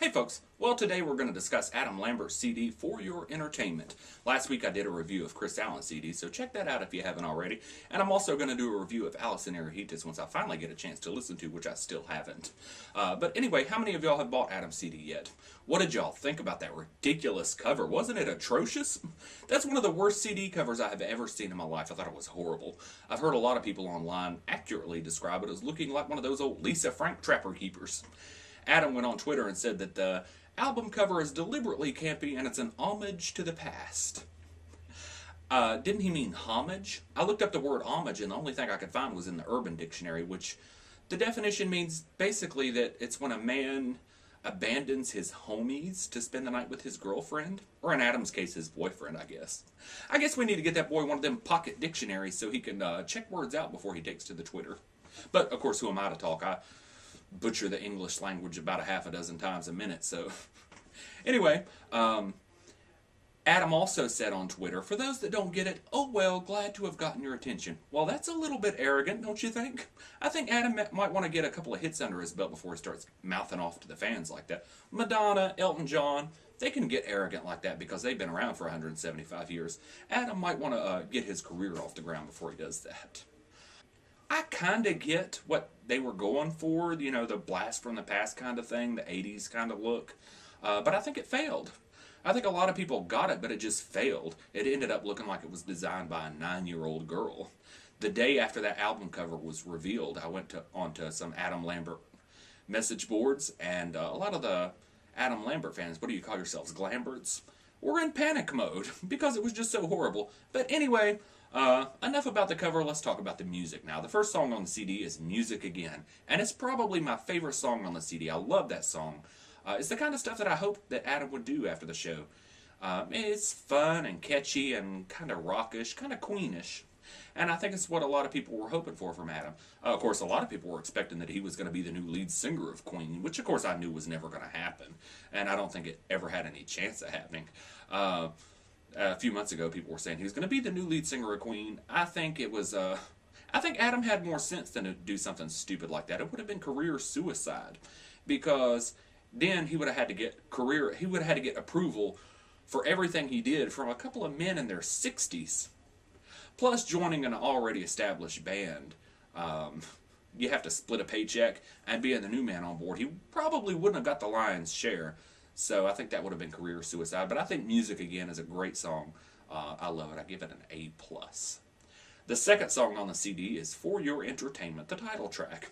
Hey folks, well today we're going to discuss Adam Lambert's CD For Your Entertainment. Last week I did a review of Chris Allen's CD, so check that out if you haven't already. And I'm also going to do a review of Alice in Arejitas once I finally get a chance to listen to, which I still haven't. But anyway, how many of y'all have bought Adam's CD yet? What did y'all think about that ridiculous cover? Wasn't it atrocious? That's one of the worst CD covers I have ever seen in my life. I thought it was horrible. I've heard a lot of people online accurately describe it as looking like one of those old Lisa Frank Trapper Keepers. Adam went on Twitter and said that the album cover is deliberately campy and it's an homage to the past. Didn't he mean homage? I looked up the word homage and the only thing I could find was in the Urban Dictionary, which the definition means basically that it's when a man abandons his homies to spend the night with his girlfriend, or in Adam's case, his boyfriend, I guess. I guess we need to get that boy one of them pocket dictionaries so he can check words out before he takes to the Twitter. But, of course, who am I to talk? I butcher the English language about a half a dozen times a minute, so anyway, Adam also said on Twitter, for those that don't get it, oh well, glad to have gotten your attention. Well, that's a little bit arrogant, don't you think? I think Adam might want to get a couple of hits under his belt before he starts mouthing off to the fans like that. Madonna, Elton John, they can get arrogant like that because they've been around for 175 years. Adam might want to get his career off the ground before he does that. I kind of get what they were going for, you know, the blast from the past kind of thing, the 80s kind of look. But I think it failed. I think a lot of people got it, but it just failed. It ended up looking like it was designed by a 9-year-old girl. The day after that album cover was revealed, I went onto some Adam Lambert message boards, and a lot of the Adam Lambert fans, what do you call yourselves, Glamberts, were in panic mode because it was just so horrible. But anyway, enough about the cover, let's talk about the music now. The first song on the CD is Music Again, and it's probably my favorite song on the CD. I love that song. It's the kind of stuff that I hoped that Adam would do after the show. It's fun and catchy and kind of rockish, kind of Queenish. And I think it's what a lot of people were hoping for from Adam. Of course, a lot of people were expecting that he was going to be the new lead singer of Queen, which of course I knew was never going to happen. And I don't think it ever had any chance of happening. A few months ago, people were saying he was going to be the new lead singer of Queen. I think it was, I think Adam had more sense than to do something stupid like that. It would have been career suicide. Because then he would have had to get approval for everything he did from a couple of men in their 60s. Plus joining an already established band. You have to split a paycheck, and being the new man on board, he probably wouldn't have got the lion's share. So I think that would have been career suicide. But I think Music Again is a great song. I love it. I give it an A+. The second song on the CD is For Your Entertainment, the title track.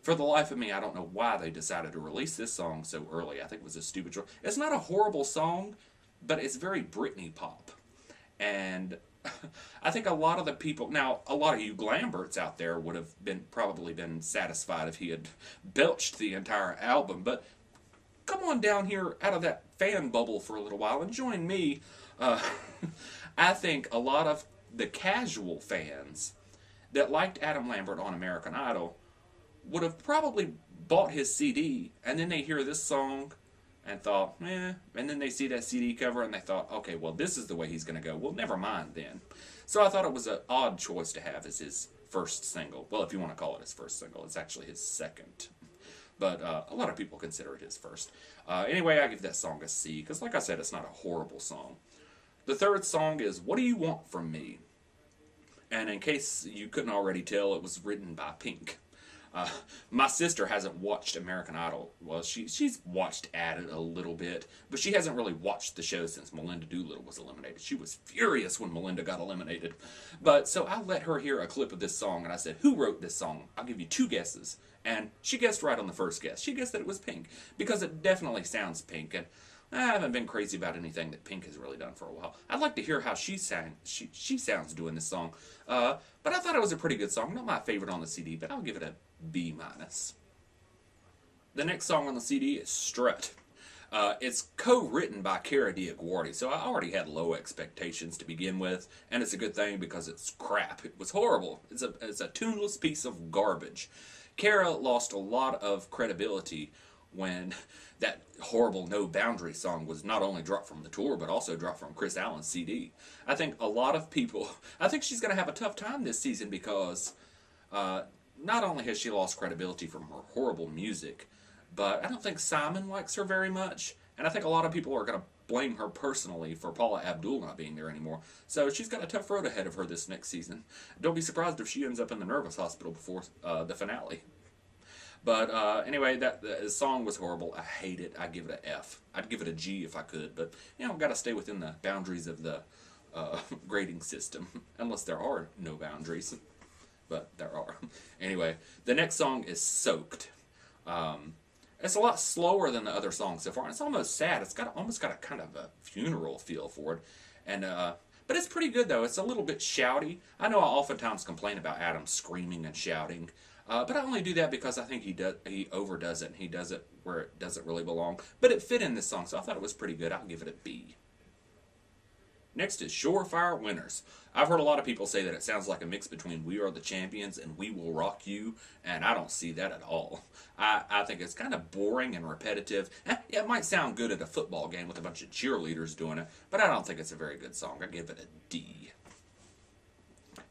For the life of me, I don't know why they decided to release this song so early. I think it was a stupid choice. It's not a horrible song, but it's very Britney pop. And I think a lot of the people, now a lot of you Glamberts out there would have probably been satisfied if he had belched the entire album, but come on down here out of that fan bubble for a little while and join me. I think a lot of the casual fans that liked Adam Lambert on American Idol would have probably bought his CD, and then they hear this song and thought, and then they see that CD cover and they thought, okay, well, this is the way he's going to go. Well, never mind then. So I thought it was an odd choice to have as his first single. Well, if you want to call it his first single, it's actually his second. But a lot of people consider it his first. Anyway, I give that song a C, because like I said, it's not a horrible song. The third song is What Do You Want From Me? And in case you couldn't already tell, it was written by Pink. My sister hasn't watched American Idol. Well, she's watched at it a little bit, but she hasn't really watched the show since Melinda Doolittle was eliminated. She was furious when Melinda got eliminated. But so I let her hear a clip of this song, and I said, who wrote this song? I'll give you 2 guesses. And she guessed right on the first guess. She guessed that it was Pink, because it definitely sounds Pink, and I haven't been crazy about anything that Pink has really done for a while. I'd like to hear how she sounds doing this song. But I thought it was a pretty good song. Not my favorite on the CD, but I'll give it a B-. The next song on the CD is Strut. It's co-written by Cara DiAguardi, so I already had low expectations to begin with, and it's a good thing because it's crap. It was horrible. It's a tuneless piece of garbage. Cara lost a lot of credibility when that horrible No Boundary song was not only dropped from the tour, but also dropped from Chris Allen's CD. I think a lot of people, I think she's going to have a tough time this season because not only has she lost credibility from her horrible music, but I don't think Simon likes her very much, and I think a lot of people are going to blame her personally for Paula Abdul not being there anymore. So she's got a tough road ahead of her this next season. Don't be surprised if she ends up in the nervous hospital before the finale. But anyway, the song was horrible. I hate it. I give it an F. I'd give it a G if I could, but got to stay within the boundaries of the grading system, unless there are no boundaries. But there are. Anyway, the next song is Soaked. It's a lot slower than the other songs so far, and it's almost sad. It's almost got a kind of a funeral feel for it, and but it's pretty good though. It's a little bit shouty. I know I oftentimes complain about Adam screaming and shouting, but I only do that because I think he overdoes it, and he does it where it doesn't really belong. But it fit in this song, so I thought it was pretty good. I'll give it a B. Next is Surefire Winners. I've heard a lot of people say that it sounds like a mix between We Are the Champions and We Will Rock You, and I don't see that at all. I think it's kind of boring and repetitive. It might sound good at a football game with a bunch of cheerleaders doing it, but I don't think it's a very good song. I give it a D.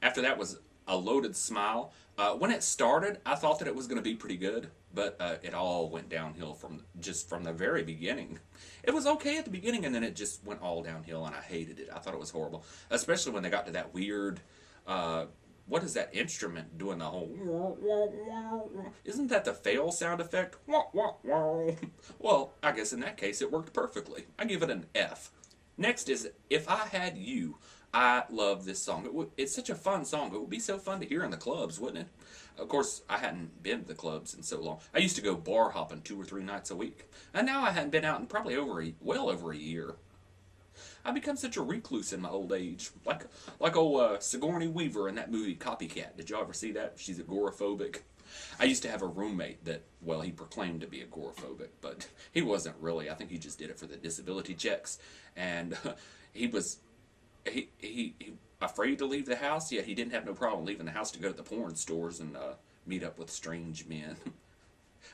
After that was A Loaded Smile. When it started, I thought that it was going to be pretty good, but it all went downhill from the very beginning. It was okay at the beginning, and then it just went all downhill, and I hated it. I thought it was horrible, especially when they got to that weird, what is that instrument doing the whole, isn't that the fail sound effect? Well, I guess in that case it worked perfectly. I give it an F. Next is If I Had You. I love this song. It's such a fun song. It would be so fun to hear in the clubs, wouldn't it? Of course, I hadn't been to the clubs in so long. I used to go bar hopping 2 or 3 nights a week. And now I hadn't been out in probably well over a year. I've become such a recluse in my old age. Like old Sigourney Weaver in that movie Copycat. Did y'all ever see that? She's agoraphobic. I used to have a roommate that, well, he proclaimed to be agoraphobic, but he wasn't really. I think he just did it for the disability checks. And he was... He afraid to leave the house, yet he didn't have no problem leaving the house to go to the porn stores and meet up with strange men.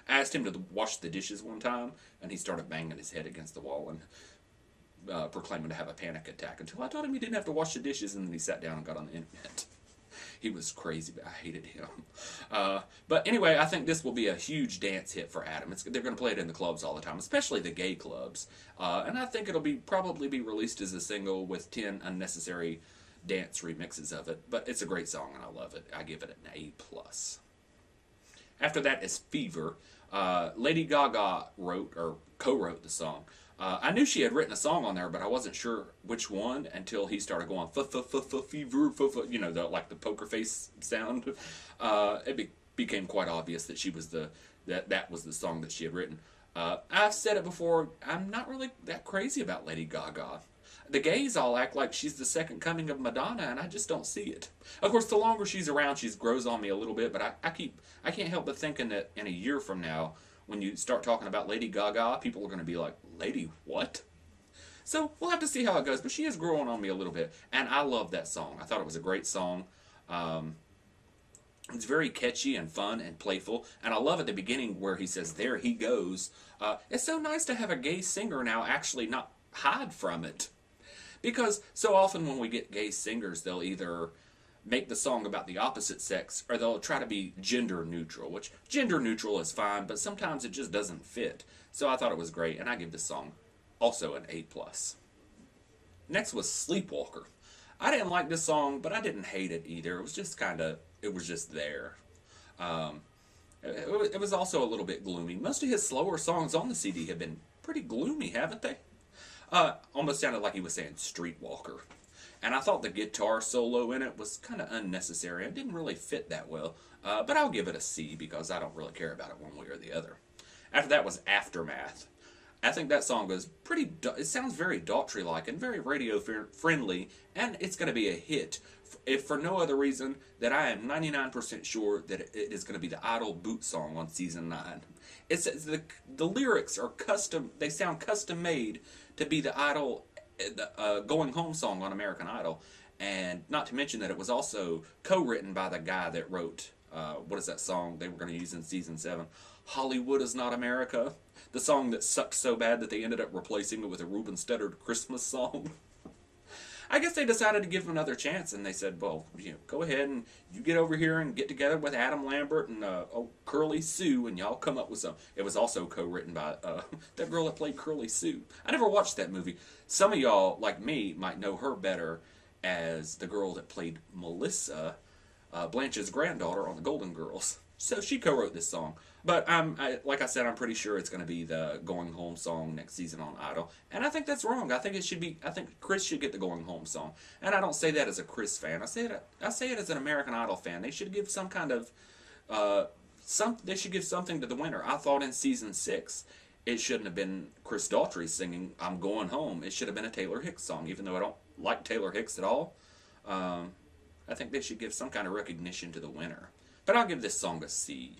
I asked him to wash the dishes one time, and he started banging his head against the wall and proclaiming to have a panic attack until I told him he didn't have to wash the dishes, and then he sat down and got on the internet. He was crazy, but I hated him. But anyway, I think this will be a huge dance hit for Adam. They're going to play it in the clubs all the time, especially the gay clubs. And I think it'll probably be released as a single with 10 unnecessary dance remixes of it. But it's a great song, and I love it. I give it an A+. After that is Fever. Lady Gaga wrote or co-wrote the song. I knew she had written a song on there, but I wasn't sure which one until he started going fever, like the poker face sound. It became quite obvious that that was the song that she had written. I've said it before. I'm not really that crazy about Lady Gaga. The gays all act like she's the second coming of Madonna, and I just don't see it. Of course, the longer she's around, she grows on me a little bit. But I can't help but thinking that in a year from now, when you start talking about Lady Gaga, people are going to be like, Lady what? So we'll have to see how it goes, but she is growing on me a little bit, and I love that song. I thought it was a great song. It's very catchy and fun and playful, and I love at the beginning where he says, there he goes. It's so nice to have a gay singer now actually not hide from it. Because so often when we get gay singers, they'll either make the song about the opposite sex, or they'll try to be gender neutral, which gender neutral is fine, but sometimes it just doesn't fit. So I thought it was great, and I give this song also an A+. Next was Sleepwalker. I didn't like this song, but I didn't hate it either. It was just there. It was also a little bit gloomy. Most of his slower songs on the CD have been pretty gloomy, haven't they? Almost sounded like he was saying Streetwalker. And I thought the guitar solo in it was kind of unnecessary. It didn't really fit that well. But I'll give it a C because I don't really care about it one way or the other. After that was Aftermath. I think that song was it sounds very Daughtry-like and very radio-friendly, and it's going to be a hit, if for no other reason that I am 99% sure that it is going to be the Idol boot song on Season 9. It's the lyrics are custom, they sound custom-made to be the Idol, Going Home song on American Idol, and not to mention that it was also co-written by the guy that wrote, what is that song they were going to use in Season 7? Hollywood Is Not America. The song that sucked so bad that they ended up replacing it with a Ruben Studdard Christmas song. I guess they decided to give him another chance, and they said, well, go ahead and you get over here and get together with Adam Lambert and Curly Sue, and y'all come up with some. It was also co-written by that girl that played Curly Sue. I never watched that movie. Some of y'all, like me, might know her better as the girl that played Melissa, Blanche's granddaughter on The Golden Girls. So she co-wrote this song. But like I said, I'm pretty sure it's going to be the Going Home song next season on Idol. And I think that's wrong. I think it should be. I think Chris should get the Going Home song. And I don't say that as a Chris fan. I say it as an American Idol fan. They should give some kind of They should give something to the winner. I thought in season 6, it shouldn't have been Chris Daughtry singing "I'm Going Home." It should have been a Taylor Hicks song. Even though I don't like Taylor Hicks at all, I think they should give some kind of recognition to the winner. But I'll give this song a C.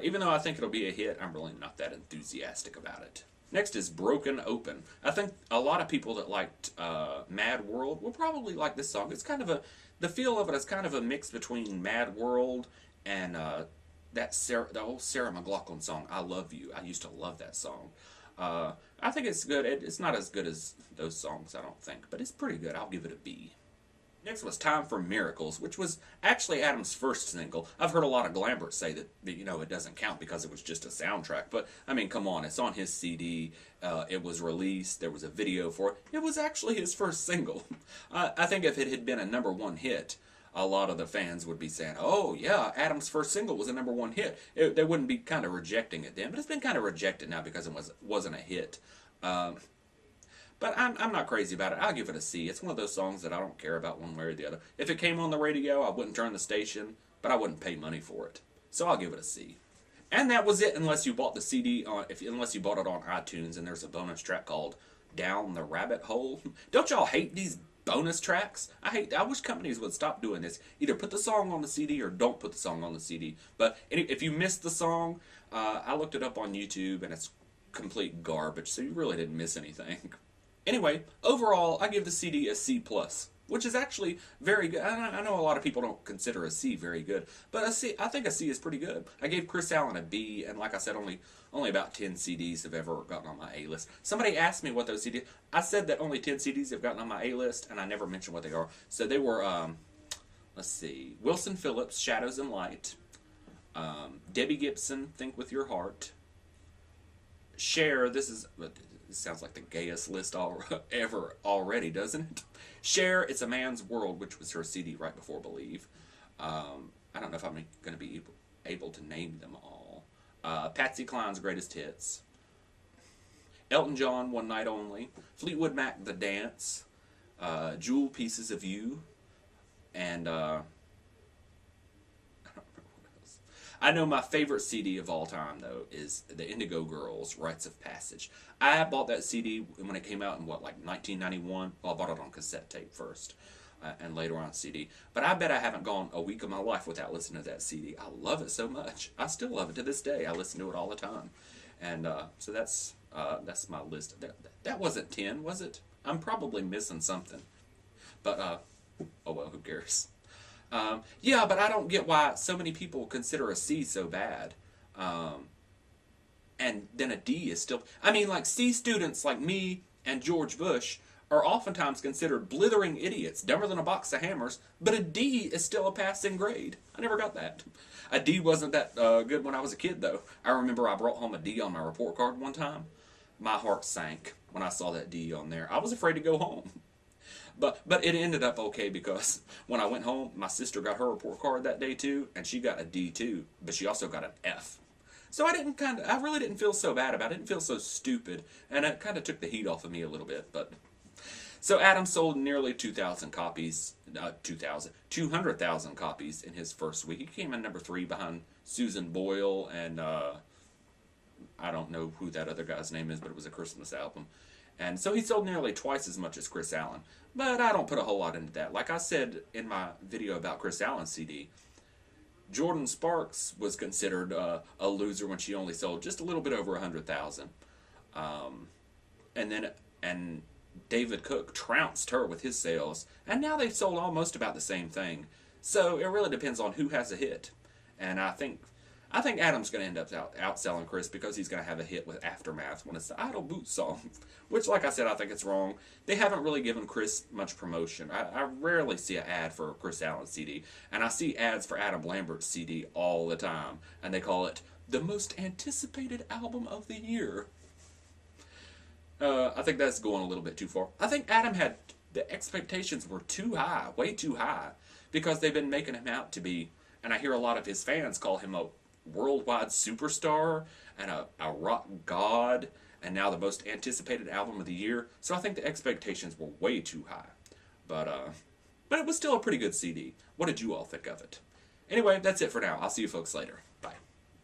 Even though I think it'll be a hit, I'm really not that enthusiastic about it. Next is Broken Open. I think a lot of people that liked Mad World will probably like this song. It's kind of the feel of it is kind of a mix between Mad World and the old Sarah McLachlan song, I Love You. I used to love that song. I think it's good. It's not as good as those songs, I don't think, but it's pretty good. I'll give it a B. Next was Time for Miracles, which was actually Adam's first single. I've heard a lot of Lambert say that it doesn't count because it was just a soundtrack. But, I mean, come on, it's on his CD. It was released. There was a video for it. It was actually his first single. I think if it had been a #1 hit, a lot of the fans would be saying, oh, yeah, Adam's first single was a #1 hit. They wouldn't be kind of rejecting it then. But it's been kind of rejected now because it wasn't a hit. But I'm not crazy about it. I'll give it a C. It's one of those songs that I don't care about one way or the other. If it came on the radio, I wouldn't turn the station, but I wouldn't pay money for it. So I'll give it a C. And that was it, unless you bought the CD unless you bought it on iTunes, and there's a bonus track called Down the Rabbit Hole. Don't y'all hate these bonus tracks? I wish companies would stop doing this. Either put the song on the CD or don't put the song on the CD. But if you missed the song, I looked it up on YouTube, and it's complete garbage, so you really didn't miss anything. Anyway, overall, I give the CD a C+, which is actually very good. I know a lot of people don't consider a C very good, but I think a C is pretty good. I gave Chris Allen a B, and like I said, only about 10 CDs have ever gotten on my A-list. Somebody asked me what those CDs... I said that only 10 CDs have gotten on my A-list, and I never mentioned what they are. So they were, let's see, Wilson Phillips, Shadows and Light, Debbie Gibson, Think With Your Heart, Cher, this sounds like the gayest list ever already, doesn't it? Cher, It's a Man's World, which was her CD right before Believe. I don't know if I'm going to be able to name them all. Patsy Cline's Greatest Hits. Elton John, One Night Only. Fleetwood Mac, The Dance. Jewel, Pieces of You. And I know my favorite CD of all time, though, is the Indigo Girls, Rites of Passage. I bought that CD when it came out in, 1991? Well, I bought it on cassette tape first, and later on CD. But I bet I haven't gone a week of my life without listening to that CD. I love it so much. I still love it to this day. I listen to it all the time. And so that's my list. That wasn't 10, was it? I'm probably missing something. But, oh well, who cares? Yeah, but I don't get why so many people consider a C so bad. And then a D is still... I mean, like, C students like me and George Bush are oftentimes considered blithering idiots, dumber than a box of hammers, but a D is still a passing grade. I never got that. A D wasn't that good when I was a kid, though. I remember I brought home a D on my report card one time. My heart sank when I saw that D on there. I was afraid to go home. But it ended up okay because when I went home, my sister got her report card that day too, and she got a D too, but she also got an F. So I really didn't feel so bad about it. I didn't feel so stupid, and it kind of took the heat off of me a little bit. But so Adam sold nearly 200,000 copies in his first week. He came in #3 behind Susan Boyle, and I don't know who that other guy's name is, but it was a Christmas album. And so he sold nearly twice as much as Chris Allen. But I don't put a whole lot into that. Like I said in my video about Chris Allen's CD, Jordan Sparks was considered a loser when she only sold just a little bit over 100,000. And David Cook trounced her with his sales. And now they've sold almost about the same thing. So it really depends on who has a hit. And I think I think Adam's going to end up outselling Chris because he's going to have a hit with Aftermath when it's the Idle Boot song. Which, like I said, I think it's wrong. They haven't really given Chris much promotion. I rarely see an ad for a Chris Allen CD. And I see ads for Adam Lambert's CD all the time. And they call it the most anticipated album of the year. I think that's going a little bit too far. I think Adam had... the expectations were too high. Way too high. Because they've been making him out to be... and I hear a lot of his fans call him a worldwide superstar and a rock god, and now the most anticipated album of the year. So I think the expectations were way too high. But it was still a pretty good CD. What did you all think of it? Anyway, that's it for now. I'll see you folks later. Bye.